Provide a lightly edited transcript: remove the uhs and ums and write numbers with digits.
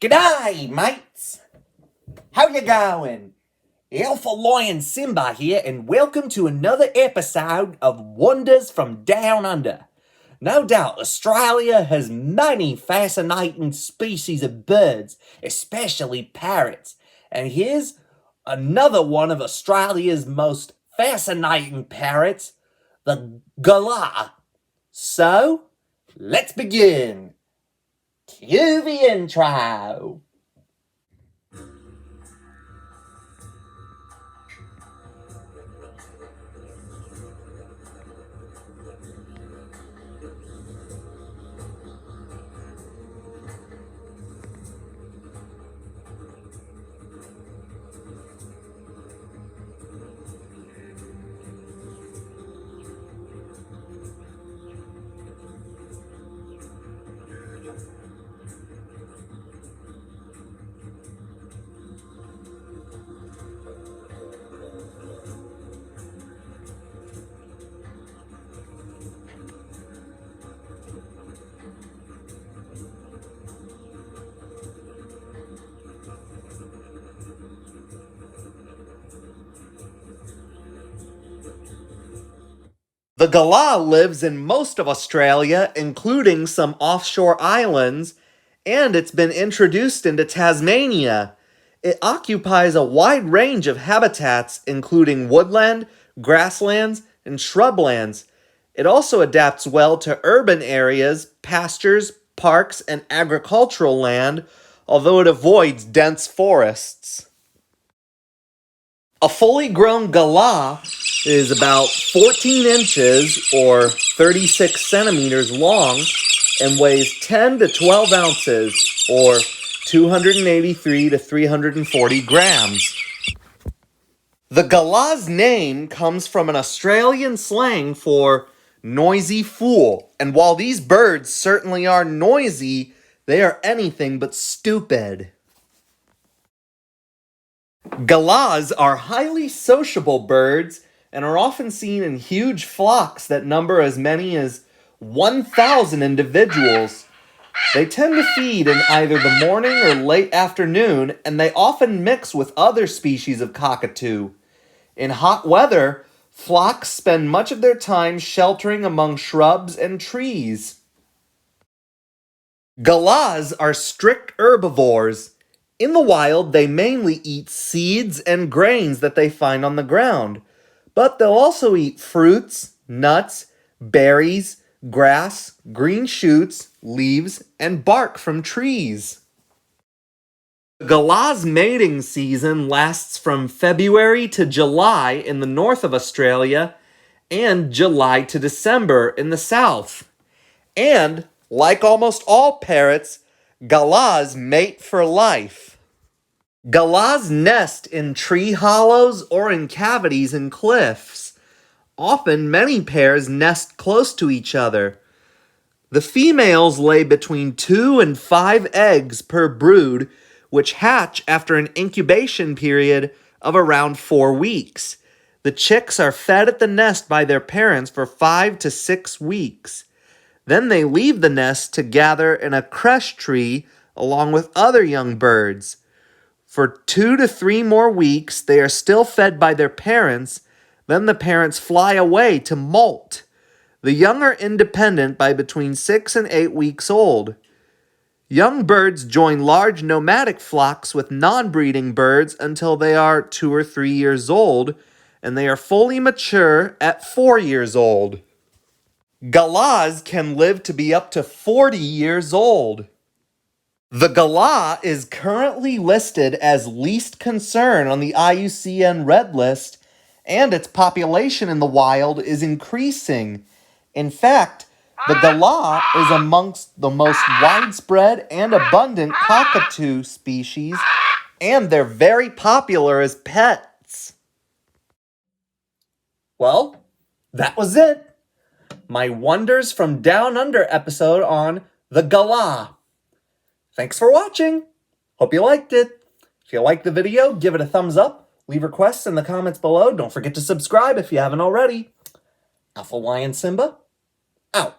G'day, mates! How you going? Alpha Lion Simba here, and welcome to another episode of Wonders from Down Under. No doubt, Australia has many fascinating species of birds, especially parrots. And here's another one of Australia's most fascinating parrots, the Galah. So, let's begin. Cue the intro. The Galah lives in most of Australia, including some offshore islands, and it's been introduced into Tasmania. It occupies a wide range of habitats, including woodland, grasslands, and shrublands. It also adapts well to urban areas, pastures, parks, and agricultural land, although it avoids dense forests. A fully grown galah is about 14 inches or 36 centimeters long and weighs 10 to 12 ounces or 283 to 340 grams. The galah's name comes from an Australian slang for noisy fool, and while these birds certainly are noisy, they are anything but stupid. Galahs are highly sociable birds and are often seen in huge flocks that number as many as 1,000 individuals. They tend to feed in either the morning or late afternoon, and they often mix with other species of cockatoo. In hot weather, flocks spend much of their time sheltering among shrubs and trees. Galahs are strict herbivores. In the wild, they mainly eat seeds and grains that they find on the ground, but they'll also eat fruits, nuts, berries, grass, green shoots, leaves, and bark from trees. The galah's mating season lasts from February to July in the north of Australia and July to December in the south. And, like almost all parrots, galahs mate for life. Galahs nest in tree hollows or in cavities in cliffs. Often, many pairs nest close to each other. The females lay between 2 and 5 eggs per brood, which hatch after an incubation period of around 4 weeks. The chicks are fed at the nest by their parents for 5 to 6 weeks. Then they leave the nest to gather in a creche tree along with other young birds. For 2 to 3 more weeks, they are still fed by their parents. Then the parents fly away to molt. The young are independent by between 6 and 8 weeks old. Young birds join large nomadic flocks with non-breeding birds until they are 2 or 3 years old, and they are fully mature at 4 years old. Galahs can live to be up to 40 years old. The galah is currently listed as least concern on the IUCN Red List, and its population in the wild is increasing. In fact, the galah is amongst the most widespread and abundant cockatoo species, and they're very popular as pets. Well, that was it. My Wonders from Down Under episode on the galah. Thanks for watching. Hope you liked it. If you liked the video, give it a thumbs up. Leave requests in the comments below. Don't forget to subscribe if you haven't already. Alpha Lion Simba, out.